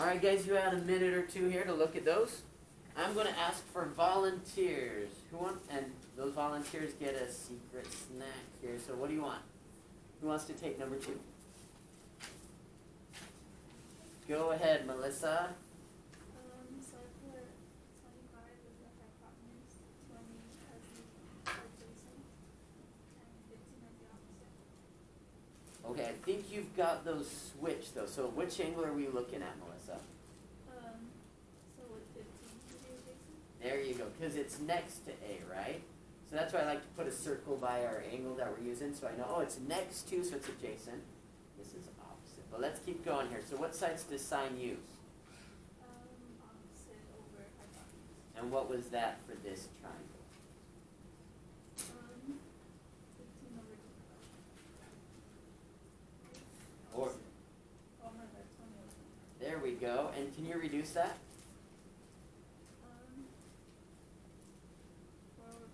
Alright guys, you had a minute or two here to look at those. I'm going to ask for volunteers. And those volunteers get a secret snack here. So what do you want? Who wants to take number 2? Go ahead, Melissa. So I put 25 as the hypotenuse, 20 as the adjacent, and 15 as the opposite. Okay, I think you've got those switched though. So which angle are we looking at, Melissa? So with 15 to the adjacent? There you go, because it's next to A, right? So that's why I like to put a circle by our angle that we're using, so I know, oh, it's next to, so it's adjacent. This is opposite. But let's keep going here. So what sides does sine use? Opposite over hypotenuse. And what was that for this triangle? 15 over 25. Or, Oh my bad, 20 over 25. there we go. And can you reduce that? 4 over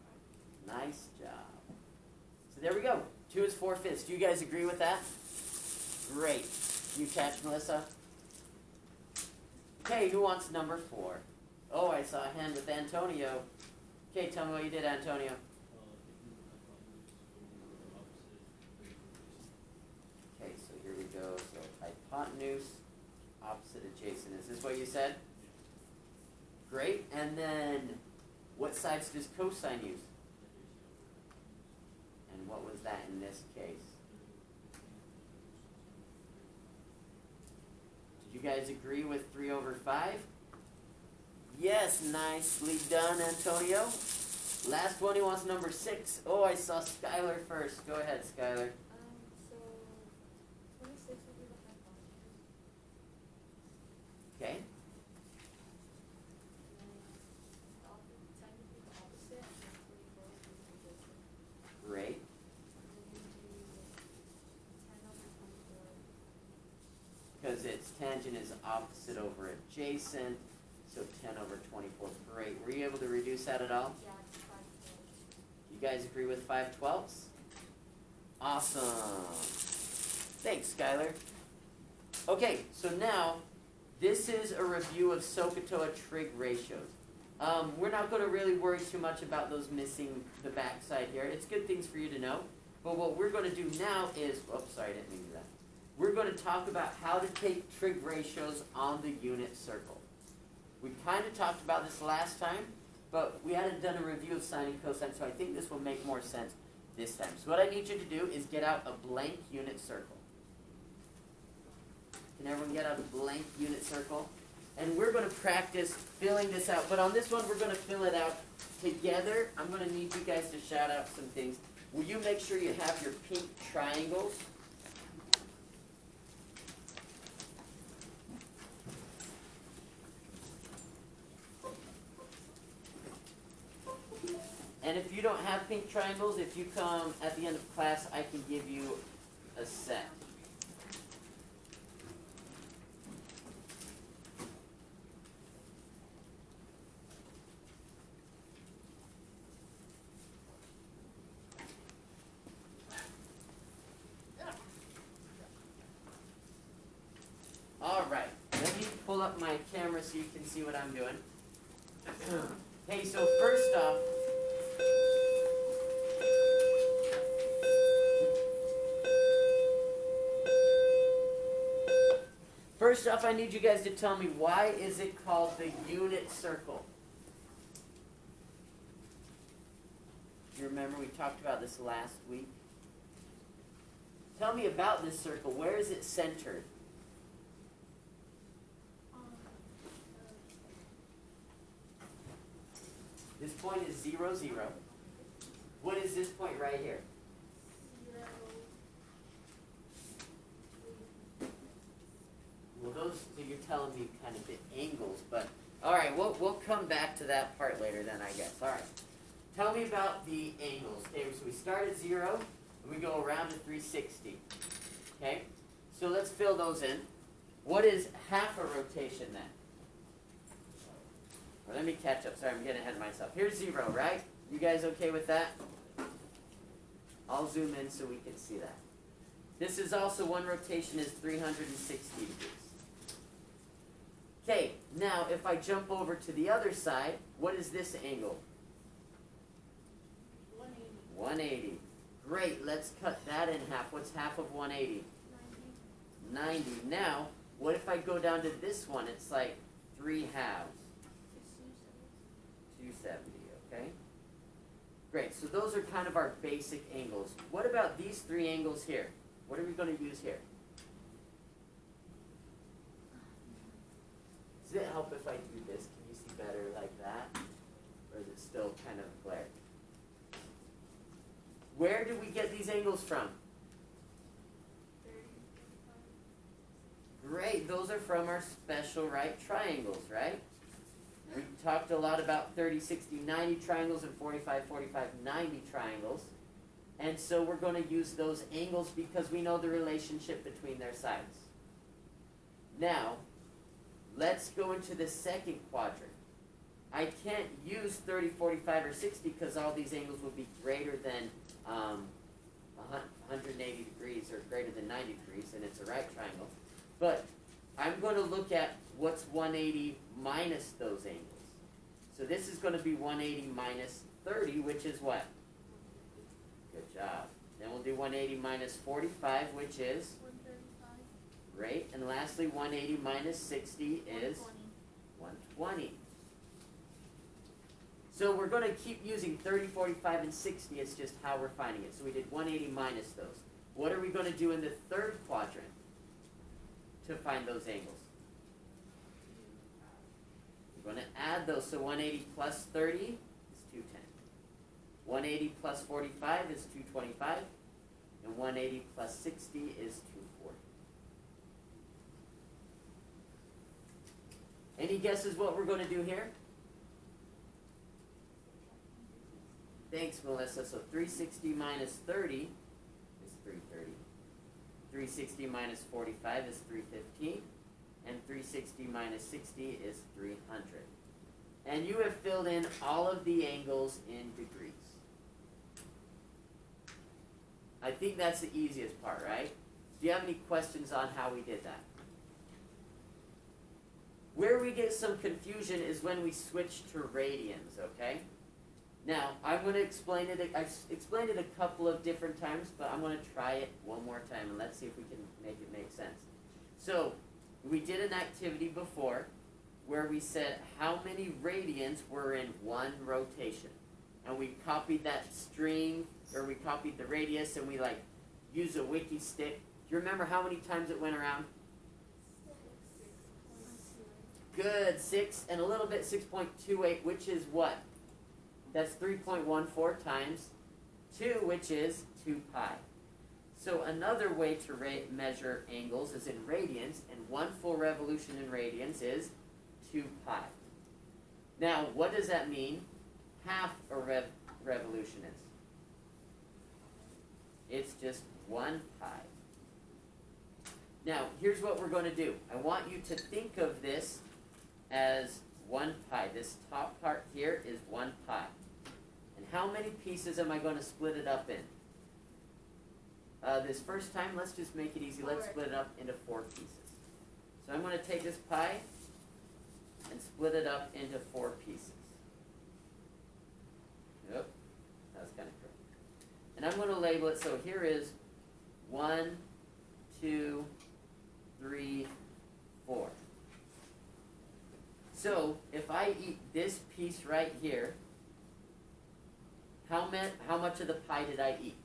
5. Nice job. So there we go. 2 is 4/5. Do you guys agree with that? Great. You catch, Melissa? Okay, who wants number 4? Oh, I saw a hand with Antonio. Okay, tell me what you did, Antonio. Okay, so here we go. So hypotenuse, opposite adjacent. Is this what you said? Great. And then what sides does cosine use? And what was that in this case? Did you guys agree with 3 over 5? Yes, nicely done, Antonio. Last one, he wants number 6. Oh, I saw Skylar first. Go ahead, Skylar. So 26 will be the hypotenuse. Okay. Technically the opposite, and 44 will be the adjacent. Great. And then we do 10 over 24. Because its tangent is opposite over adjacent. So 10 over 24. Great. Were you able to reduce that at all? Yeah, it's 5 12. You guys agree with 5/12? Awesome. Thanks, Skylar. Okay, so now this is a review of SOHCAHTOA trig ratios. We're not going to really worry too much about those missing the backside here. It's good things for you to know. But what we're going to do now is, oops, sorry, I didn't mean to do that. We're going to talk about how to take trig ratios on the unit circle. We kind of talked about this last time, but we hadn't done a review of sine and cosine, so I think this will make more sense this time. So what I need you to do is get out a blank unit circle. Can everyone get out a blank unit circle? And we're going to practice filling this out, but on this one we're going to fill it out together. I'm going to need you guys to shout out some things. Will you make sure you have your pink triangles? And if you don't have pink triangles, if you come at the end of class, I can give you a set. All right, let me pull up my camera so you can see what I'm doing. Okay, so first off, I need you guys to tell me, why is it called the unit circle? You remember we talked about this last week? Tell me about this circle. Where is it centered? This point is 0, 0. What is this point right here? 0. Well, those, so you're telling me kind of the angles, but all right, we'll come back to that part later then, I guess. All right. Tell me about the angles. Okay, so we start at 0, and we go around to 360. Okay? So let's fill those in. What is half a rotation then? Well, let me catch up. Sorry, I'm getting ahead of myself. Here's 0, right? You guys okay with that? I'll zoom in so we can see that. This is also, one rotation is 360 degrees. Now, if I jump over to the other side, what is this angle? 180. 180. Great, let's cut that in half. What's half of 180? 90. 90. Now, what if I go down to this one? It's like 3 halves. It's 270, okay? Great, so those are kind of our basic angles. What about these 3 angles here? What are we going to use here? Does it help if I do this? Can you see better like that? Or is it still kind of glare? Where do we get these angles from? 30, 45. Great, those are from our special right triangles, right? We talked a lot about 30, 60, 90 triangles and 45, 45, 90 triangles. And so we're going to use those angles because we know the relationship between their sides. Now, let's go into the second quadrant. I can't use 30, 45, or 60 because all these angles will be greater than 180 degrees or greater than 90 degrees, and it's a right triangle. But I'm going to look at what's 180 minus those angles. So this is going to be 180 minus 30, which is what? Good job. Then we'll do 180 minus 45, which is? 135. Great. And lastly, 180 minus 60 is? 120. So we're going to keep using 30, 45, and 60. It's just how we're finding it. So we did 180 minus those. What are we going to do in the third quadrant to find those angles? We're going to add those. So 180 plus 30 is 210. 180 plus 45 is 225. And 180 plus 60 is 240. Any guesses what we're going to do here? Thanks, Melissa. So 360 minus 30 is 330. 360 minus 45 is 315. And 360 minus 60 is 300. And you have filled in all of the angles in degrees. I think that's the easiest part, right? Do you have any questions on how we did that? Where we get some confusion is when we switch to radians, okay? Now, I'm going to explain it. I've explained it a couple of different times, but I'm going to try it one more time, and let's see if we can make it make sense. So, we did an activity before where we said how many radians were in one rotation. And we copied that string, or we copied the radius, and we used a wiki stick. Do you remember how many times it went around? 6.2. Good, 6 and a little bit, 6.28, which is what? That's 3.14 times 2, which is 2 pi. So another way to measure angles is in radians, and 1 full revolution in radians is 2 pi. Now, what does that mean? Half a revolution is? It's just 1 pi. Now, here's what we're going to do. I want you to think of this as 1 pi. This top part here is 1 pi. And how many pieces am I going to split it up in? This first time, let's just make it easy. Let's split it up into 4 pieces. So I'm going to take this pi and split it up into 4 pieces. Yep, that's kind of correct. And I'm going to label it, so here is 1, 2, 3, 4. So if I eat this piece right here, how much of the pie did I eat?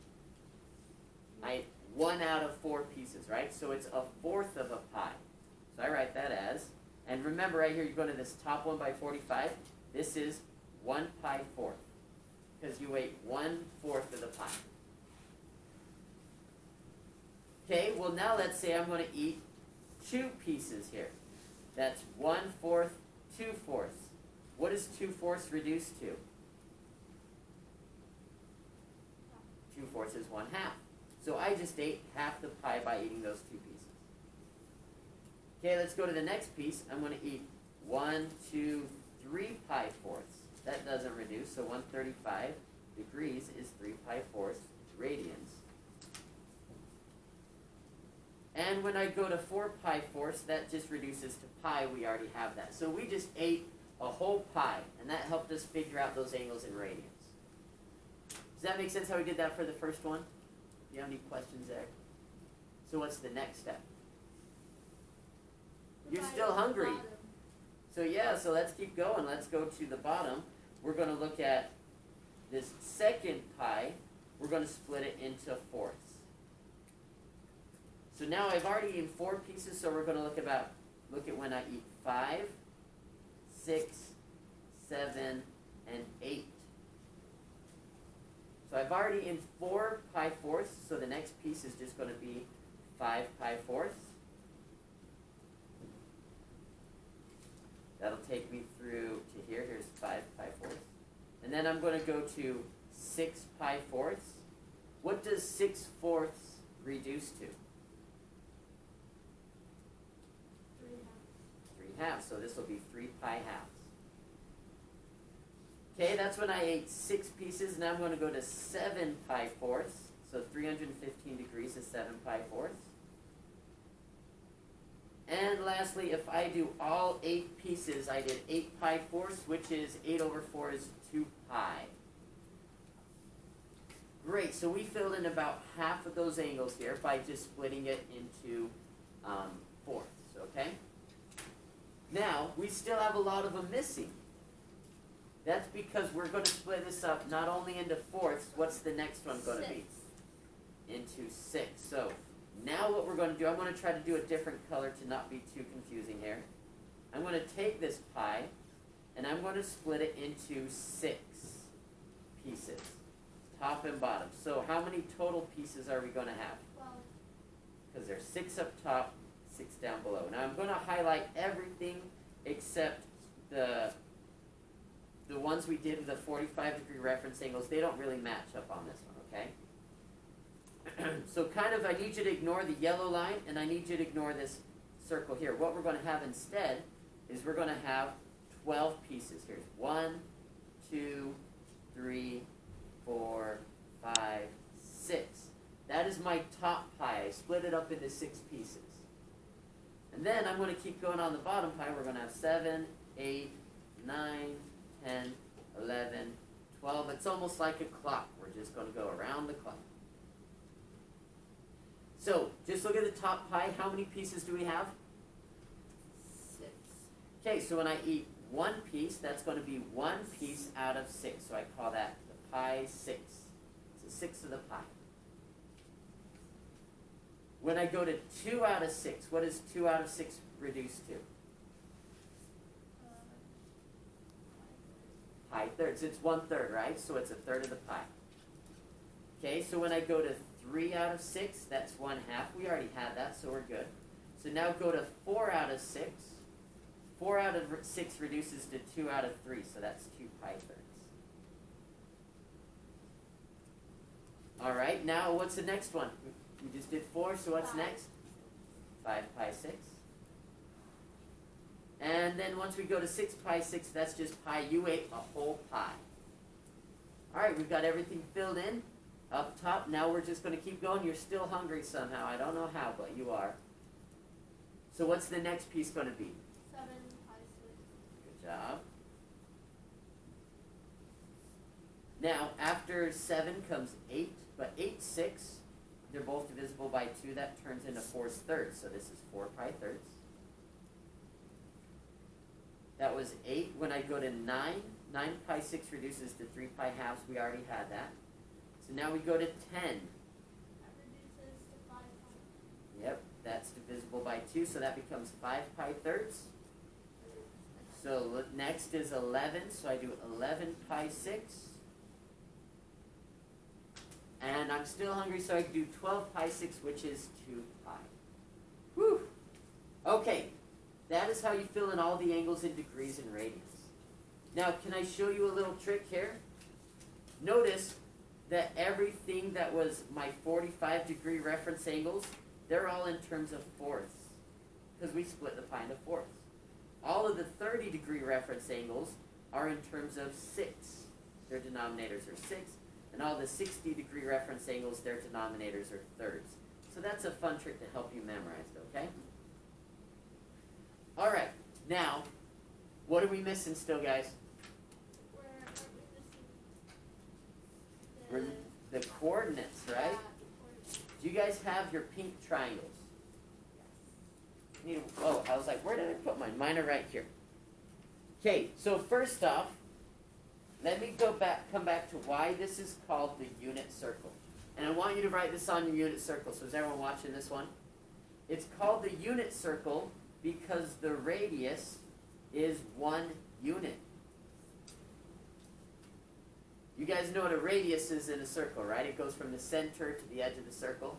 I ate 1 out of 4 pieces, right? So it's 1/4 of a pie. So I write that as, and remember right here, you go to this top one by 45. This is 1 pi 4th, because you ate 1/4 of the pie. Okay, well now let's say I'm going to eat 2 pieces here. That's 1/4, 2/4. What is 2/4 reduced to? 2/4 is 1/2. So I just ate half the pie by eating those 2 pieces. Okay, let's go to the next piece. I'm going to eat 1, 2, 3 pi 4ths. That doesn't reduce, so 135 degrees is 3 pi 4ths radians. And when I go to 4 pi fourths, that just reduces to pi. We already have that. So we just ate a whole pi, and that helped us figure out those angles in radians. Does that make sense how we did that for the first one? Do you have any questions there? So what's the next step? You're still hungry. So yeah, so let's keep going. Let's go to the bottom. We're going to look at this second pi. We're going to split it into fourths. So now I've already eaten 4 pieces, so we're going to look at when I eat 5, 6, 7, and 8. So I've already eaten 4 pi fourths, so the next piece is just going to be 5 pi fourths. That'll take me through to here. Here's 5 pi fourths. And then I'm going to go to 6 pi fourths. What does 6 fourths reduce to? 3 halves. So this will be 3 pi halves. Okay, that's when I ate 6 pieces. Now I'm going to go to 7 pi fourths. So 315 degrees is 7 pi fourths. And lastly, if I do all 8 pieces, I did 8 pi fourths, which is 8 over 4 is 2 pi. Great, so we filled in about half of those angles here by just splitting it into fourths, okay? Now, we still have a lot of them missing. That's because we're going to split this up not only into fourths, what's the next one going to be? Into 6. So, now what we're going to do, I'm going to try to do a different color to not be too confusing here. I'm going to take this pi, and I'm going to split it into 6 pieces, top and bottom. So how many total pieces are we going to have? 12. Because there's 6 up top, 6 down below. Now I'm going to highlight everything except the ones we did with the 45-degree reference angles. They don't really match up on this one, okay? So kind of, I need you to ignore the yellow line, and I need you to ignore this circle here. What we're going to have instead is we're going to have 12 pieces. Here's 1, 2, 3, 4, 5, 6. That is my top pie. I split it up into 6 pieces. And then I'm going to keep going on the bottom pie. We're going to have 7, 8, 9, 10, 11, 12. It's almost like a clock. We're just going to go around the clock. So, just look at the top pie. How many pieces do we have? 6. Okay, so when I eat 1 piece, that's going to be 1 piece out of 6. So I call that the pie 6. It's a 6 of the pie. When I go to 2 out of 6, what does 2 out of 6 reduce to? Pi thirds. It's 1/3, right? So it's a third of the pie. Okay, so when I go to 3 out of 6, that's 1/2. We already had that, so we're good. So now go to 4 out of 6. 4 out of 6 reduces to 2 out of 3, so that's 2 pi thirds. All right, now what's the next one? We just did 4, so what's 5. next? 5 pi 6. And then once we go to 6 pi 6, that's just pi. You ate a whole pie. All right, we've got everything filled in up top. Now we're just going to keep going. You're still hungry somehow. I don't know how, but you are. So what's the next piece going to be? 7 pi 6. Good job. Now, after 7 comes 8, but 8, 6, they're both divisible by 2. That turns into 4 thirds, so this is 4 pi thirds. That was 8. When I go to 9, 9 pi 6 reduces to 3 pi halves. We already had that. So now we go to 10. That reduces to 5 pi. Yep, that's divisible by 2, so that becomes 5 pi thirds. So next is 11, so I do 11 pi 6. And I'm still hungry, so I can do 12 pi 6, which is 2 pi. Whew! Okay, that is how you fill in all the angles in degrees and radians. Now, can I show you a little trick here? Notice that everything that was my 45-degree reference angles, they're all in terms of fourths, because we split the pie into fourths. All of the 30-degree reference angles are in terms of 6. Their denominators are 6. And all the 60-degree reference angles, their denominators are thirds. So that's a fun trick to help you memorize it, okay? All right, now, what are we missing still, guys? We're The coordinates, right? Do you guys have your pink triangles? Oh, I was like, where did I put mine? Mine are right here. Okay, so first off, let me come back to why this is called the unit circle. And I want you to write this on your unit circle. So is everyone watching this one? It's called the unit circle because the radius is 1 unit. You guys know what a radius is in a circle, right? It goes from the center to the edge of the circle.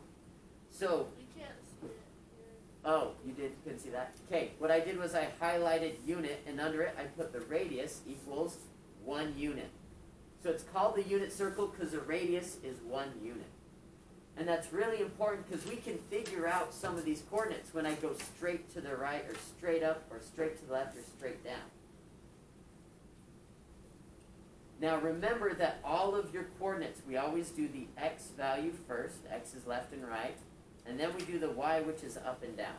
So, You can't see it here. oh, you couldn't see that? Okay, what I did was I highlighted unit, and under it I put the radius equals 1 unit. So it's called the unit circle because the radius is 1 unit. And that's really important because we can figure out some of these coordinates when I go straight to the right or straight up or straight to the left or straight down. Now remember that all of your coordinates, we always do the x value first, x is left and right, and then we do the y, which is up and down.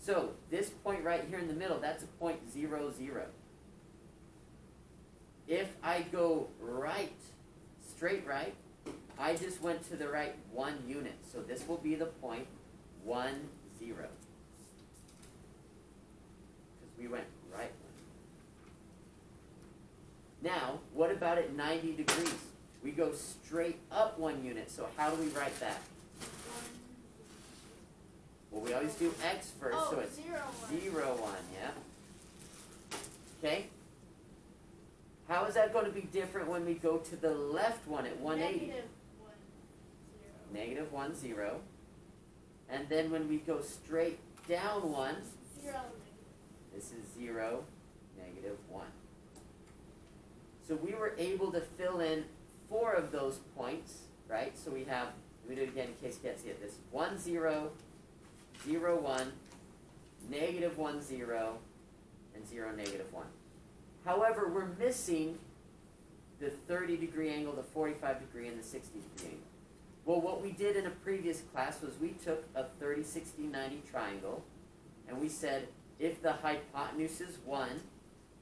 So this point right here in the middle, that's a point 0, 0. If I go right, straight right, I just went to the right 1 unit. So this will be the point 1, 0. Because we went right 1. Now, what about at 90 degrees? We go straight up 1 unit. So how do we write that? Well, we always do x first, so it's 0, 0, 1, yeah? Okay? How is that going to be different when we go to the left one at 180? Negative 1, 0. Negative 1, 0. And then when we go straight down 1, 0, this is 0, negative 1. So we were able to fill in 4 of those points, right? So we have, let me do it again in case you can't see it. This 1, 0, 0, 1, negative 1, 0, and 0, negative 1. However, we're missing the 30-degree angle, the 45-degree, and the 60-degree angle. Well, what we did in a previous class was we took a 30, 60, 90 triangle, and we said, if the hypotenuse is 1,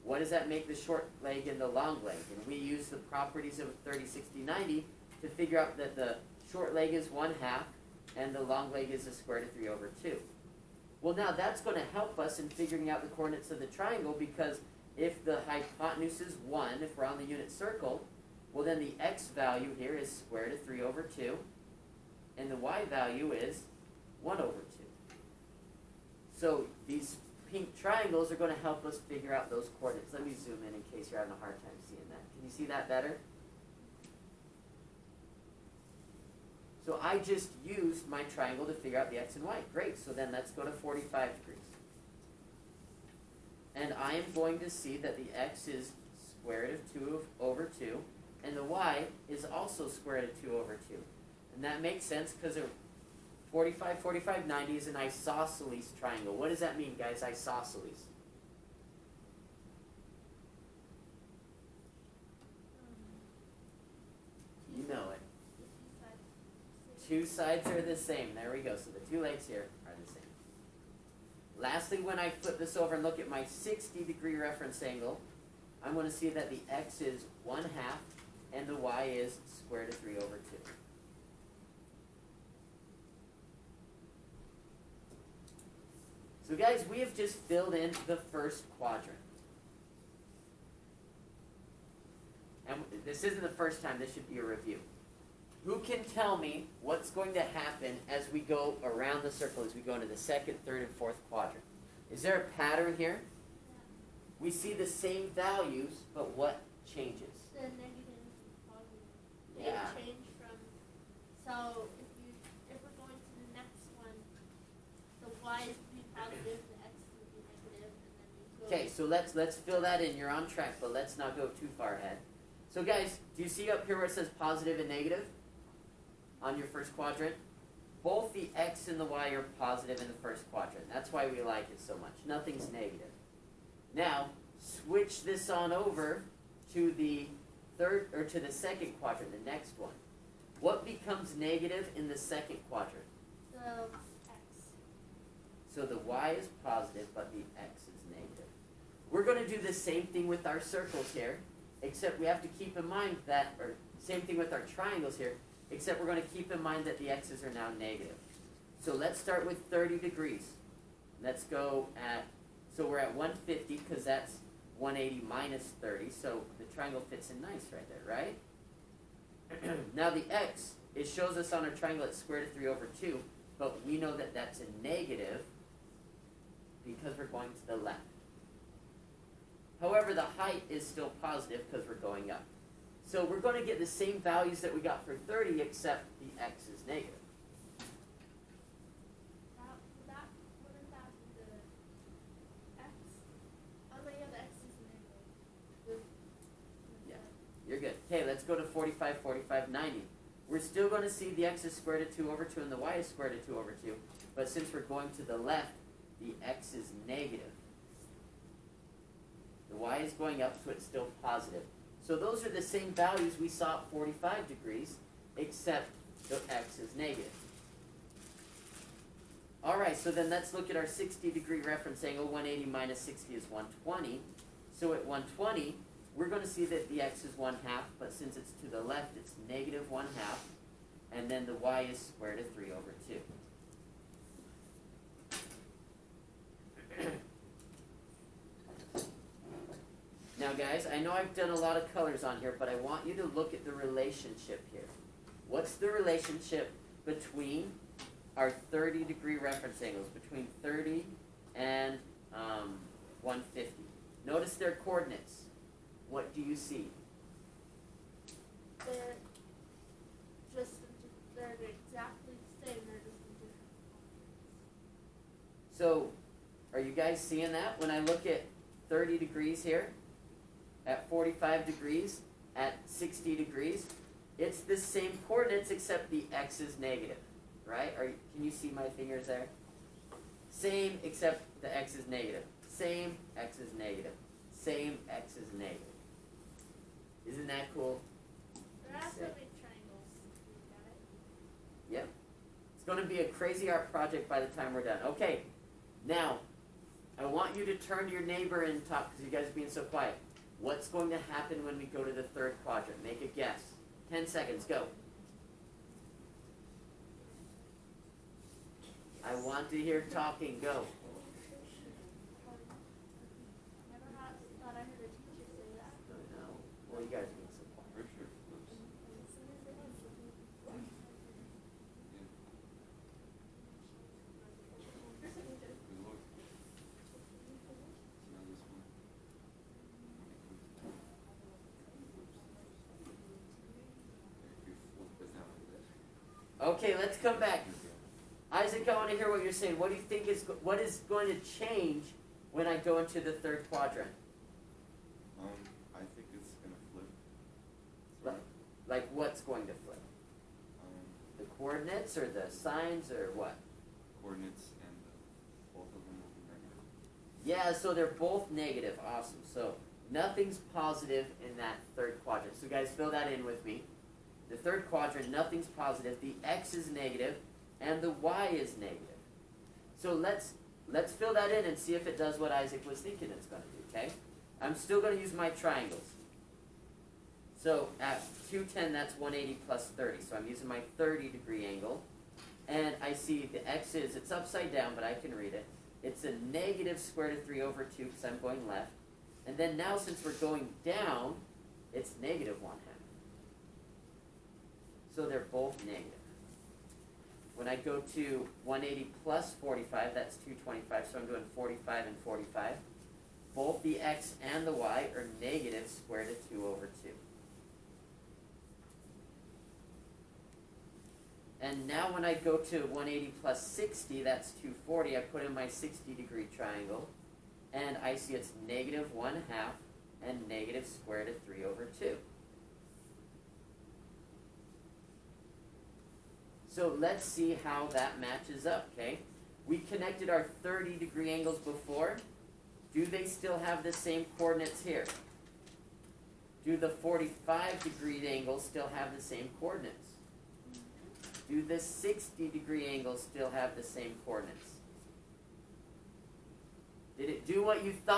what does that make the short leg and the long leg? And we use the properties of 30, 60, 90 to figure out that the short leg is 1/2, and the long leg is the square root of 3 over 2. Well, now that's going to help us in figuring out the coordinates of the triangle, because if the hypotenuse is 1, if we're on the unit circle, well then the x value here is square root of 3 over 2, and the y value is 1 over 2. So these pink triangles are going to help us figure out those coordinates. Let me zoom in case you're having a hard time seeing that. Can you see that better? So I just used my triangle to figure out the x and y. Great, so then let's go to 45 degrees. And I am going to see that the x is square root of 2 over 2, and the y is also square root of 2 over 2. And that makes sense because 45, 45, 90 is an isosceles triangle. What does that mean, guys, isosceles? You know it. 2 sides are the same. There we go. So the 2 legs here are the same. Lastly, when I flip this over and look at my 60-degree reference angle, I'm going to see that the x is 1/2 and the y is square root of 3 over 2. So guys, we have just filled in the first quadrant. And this isn't the first time, this should be a review. Who can tell me what's going to happen as we go around the circle, as we go into the second, third, and fourth quadrant? Is there a pattern here? We see the same values, but what changes? The negative and positive. They Yeah. change from, so if we're going to the next one, the y is be positive, the x will be negative, and then we go. Okay, so let's fill that in. You're on track, but let's not go too far ahead. So guys, do you see up here where it says positive and negative on your first quadrant? Both the x and the y are positive in the first quadrant. That's why we like it so much. Nothing's negative. Now, switch this on over to the third or to the second quadrant, the next one. What becomes negative in the second quadrant? The x. So the y is positive, but the x is negative. We're going to do the same thing with our circles here, except we have to keep in mind that, or same thing with our triangles here, except we're going to keep in mind that the x's are now negative. So let's start with 30 degrees. Let's go at, so we're at 150 because that's 180 minus 30, so the triangle fits in nice right there, right? Now the x, it shows us on our triangle it's square root of 3 over 2, but we know that that's a negative because we're going to the left. However, the height is still positive because we're going up. So we're going to get the same values that we got for 30, except the x is negative. Wouldn't that be the x? Oh, but yeah, the x is negative. Yeah, you're good. Okay, let's go to 45, 45, 90. We're still going to see the x is square root of 2 over 2 and the y is square root of 2 over 2. But since we're going to the left, the x is negative. The y is going up, so it's still positive. So those are the same values we saw at 45 degrees, except the x is negative. All right, so then let's look at our 60-degree reference angle. 180 minus 60 is 120. So at 120, we're going to see that the x is 1/2, but since it's to the left, it's negative 1/2, and then the y is square root of 3 over 2. Now guys, I know I've done a lot of colors on here, but I want you to look at the relationship here. What's the relationship between our 30-degree reference angles, between 30 and 150? Notice their coordinates. What do you see? They're exactly the same, they're just in different quadrants. So, are you guys seeing that? When I look at 30 degrees here, at 45 degrees, at 60 degrees, it's the same coordinates except the x is negative, right? Can you see my fingers there? Same except the x is negative. Same, x is negative. Same, x is negative. Isn't that cool? They're also big triangles. You got it? Yep. It's going to be a crazy art project by the time we're done. Okay, now, I want you to turn to your neighbor and talk because you guys are being so quiet. What's going to happen when we go to the third quadrant? Make a guess. 10 seconds, go. I want to hear talking, go. Thought I heard a teacher say that. No. Well, you guys are being so quiet. Okay, let's come back. Isaac, I want to hear what you're saying. What do you think what is going to change when I go into the third quadrant? I think it's gonna flip. Like what's going to flip? The coordinates or the signs or what? Coordinates and both of them will be negative. Yeah, so they're both negative. Awesome. So nothing's positive in that third quadrant. So guys, fill that in with me. The third quadrant, nothing's positive. The x is negative, and the y is negative. So let's fill that in and see if it does what Isaac was thinking it's going to do, okay? I'm still going to use my triangles. So at 210, that's 180 plus 30. So I'm using my 30-degree angle. And I see the x is, it's upside down, but I can read it. It's a negative square root of 3 over 2 because I'm going left. And then now since we're going down, it's negative 1/2. So they're both negative. When I go to 180 plus 45, that's 225, so I'm doing 45 and 45. Both the x and the y are negative square root of 2 over 2. And now when I go to 180 plus 60, that's 240, I put in my 60-degree triangle, and I see it's negative 1/2 and negative square root of 3 over 2. So let's see how that matches up, okay? We connected our 30-degree angles before. Do they still have the same coordinates here? Do the 45-degree angles still have the same coordinates? Do the 60-degree angles still have the same coordinates? Did it do what you thought?